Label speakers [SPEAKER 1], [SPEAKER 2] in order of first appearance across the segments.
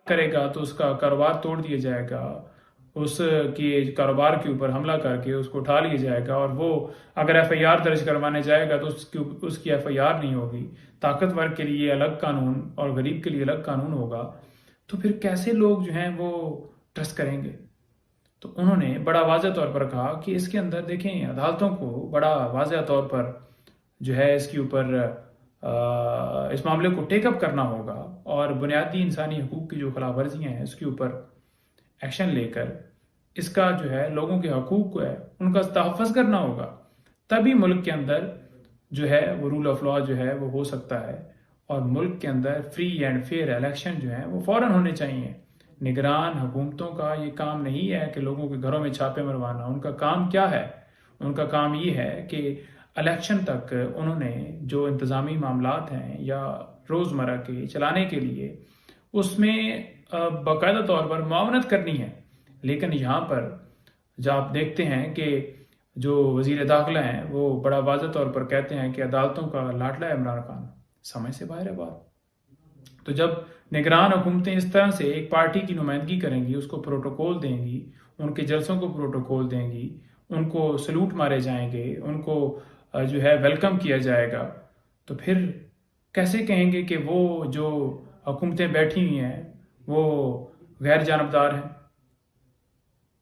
[SPEAKER 1] کرے گا تو اس کا کاروبار توڑ دیا جائے گا، اس کی کاروبار کے اوپر حملہ کر کے اس کو اٹھا لیا جائے گا، اور وہ اگر ایف آئی آر درج کروانے جائے گا تو اس کی ایف آئی آر نہیں ہوگی، طاقتور کے لیے الگ قانون اور غریب کے لیے الگ قانون ہوگا، تو پھر کیسے لوگ جو ہیں وہ ٹرسٹ کریں گے؟ تو انہوں نے بڑا واضح طور پر کہا کہ اس کے اندر دیکھیں عدالتوں کو بڑا واضح طور پر جو ہے اس کے اوپر اس معاملے کو ٹیک اپ کرنا ہوگا، اور بنیادی انسانی حقوق کی جو خلاف ورزیاں ہیں اس کے اوپر ایکشن لے کر اس کا جو ہے لوگوں کے حقوق کو ہے ان کا تحفظ کرنا ہوگا، تبھی ملک کے اندر جو ہے وہ رول آف لا جو ہے وہ ہو سکتا ہے، اور ملک کے اندر فری اینڈ فیئر الیکشن جو ہیں وہ فوراً ہونے چاہیے۔ نگران حکومتوں کا یہ کام نہیں ہے کہ لوگوں کے گھروں میں چھاپے مروانا، ان کا کام کیا ہے؟ ان کا کام یہ ہے کہ الیکشن تک انہوں نے جو انتظامی معاملات ہیں یا روزمرہ کے چلانے کے لیے اس میں باقاعدہ طور پر معاونت کرنی ہے۔ لیکن یہاں پر جب آپ دیکھتے ہیں کہ جو وزیر داخلہ ہیں وہ بڑا واضح طور پر کہتے ہیں کہ عدالتوں کا لاڈلا ہے عمران خان، سمجھ سے باہر ہے بات۔ تو جب نگران حکومتیں اس طرح سے ایک پارٹی کی نمائندگی کریں گی، اس کو پروٹوکول دیں گی، ان کے جلسوں کو پروٹوکول دیں گی، ان کو سلوٹ مارے جائیں گے، ان کو جو ہے ویلکم کیا جائے گا، تو پھر کیسے کہیں گے کہ وہ جو حکومتیں بیٹھی ہوئی ہیں وہ غیر جانبدار ہیں؟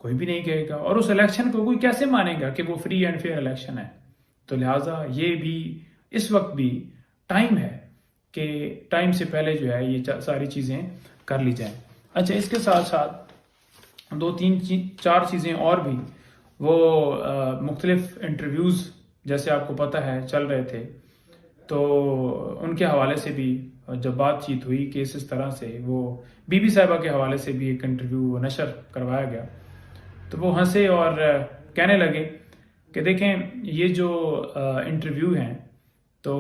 [SPEAKER 1] کوئی بھی نہیں کہے گا، اور اس الیکشن کو کوئی کیسے مانے گا کہ وہ فری اینڈ فیئر الیکشن ہے؟ تو لہٰذا یہ بھی اس وقت بھی ٹائم ہے کہ ٹائم سے پہلے جو ہے یہ ساری چیزیں کر لی جائیں۔ اچھا، اس کے ساتھ ساتھ دو تین چار چیزیں اور بھی، وہ مختلف انٹرویوز جیسے آپ کو پتہ ہے چل رہے تھے، تو ان کے حوالے سے بھی جب بات چیت ہوئی کہ اس طرح سے وہ بی بی صاحبہ کے حوالے سے بھی ایک انٹرویو نشر کروایا گیا، تو وہ ہنسے اور کہنے لگے کہ دیکھیں یہ جو انٹرویو ہیں، تو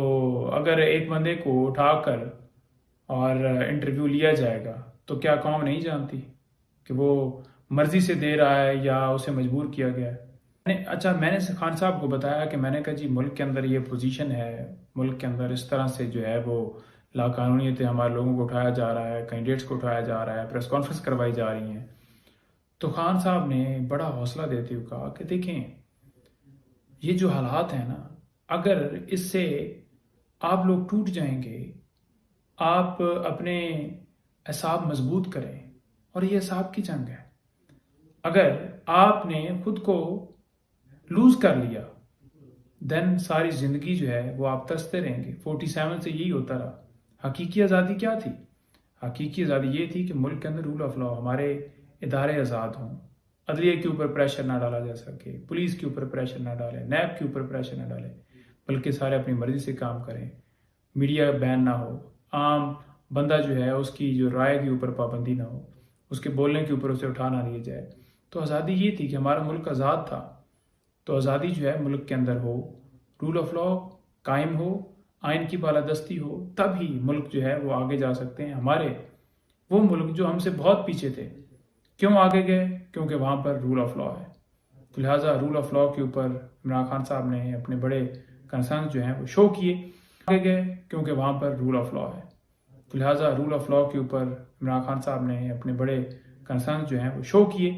[SPEAKER 1] اگر ایک بندے کو اٹھا کر اور انٹرویو لیا جائے گا تو کیا قوم نہیں جانتی کہ وہ مرضی سے دے رہا ہے یا اسے مجبور کیا گیا ہے؟ اچھا، میں نے خان صاحب کو بتایا کہ میں نے کہا جی ملک کے اندر یہ پوزیشن ہے، ملک کے اندر اس طرح سے جو ہے وہ لا قانونیت ہمارے لوگوں کو اٹھایا جا رہا ہے، کینڈیڈیٹس کو اٹھایا جا رہا ہے، پریس کانفرنس کروائی جا رہی ہیں۔ تو خان صاحب نے بڑا حوصلہ دیتے ہوئے کہا کہ دیکھیں یہ جو حالات ہیں نا، اگر اس سے آپ لوگ ٹوٹ جائیں گے، آپ اپنے اعصاب مضبوط کریں، اور یہ اعصاب کی جنگ ہے۔ اگر آپ نے خود کو لوز کر لیا دین ساری زندگی جو ہے وہ آپ ترستے رہیں گے۔ 47 سے یہی ہوتا رہا۔ حقیقی آزادی کیا تھی؟ حقیقی آزادی یہ تھی کہ ملک کے اندر رول آف لا، ہمارے ادارے آزاد ہوں، عدلیہ کے اوپر پریشر نہ ڈالا جا سکے، پولیس کے اوپر پریشر نہ ڈالیں، نیب کے اوپر پریشر نہ ڈالیں، بلکہ سارے اپنی مرضی سے کام کریں، میڈیا بین نہ ہو، عام بندہ جو ہے اس کی جو رائے کے اوپر پابندی نہ ہو، اس کے بولنے کے اوپر اسے اٹھا نہ لیا جائے۔ تو آزادی یہ تھی کہ ہمارا ملک آزاد تھا، تو آزادی جو ہے ملک کے اندر ہو، رول آف لا قائم ہو، آئین کی بالادستی ہو، تب ہی ملک جو ہے وہ آگے جا سکتے ہیں۔ ہمارے وہ ملک جو ہم سے بہت پیچھے تھے، کیوں آگے گئے؟ کیونکہ وہاں پر رول آف لا ہے۔ تو لہٰذا رول آف لا کے اوپر عمران خان صاحب نے اپنے بڑے کنسرن جو ہیں وہ شو کیے، آگے گئے کیونکہ وہاں پر رول آف لا ہے۔ تو لہٰذا رول آف لا کے اوپر عمران خان صاحب نے اپنے بڑے کنسرن جو ہیں وہ شو کیے۔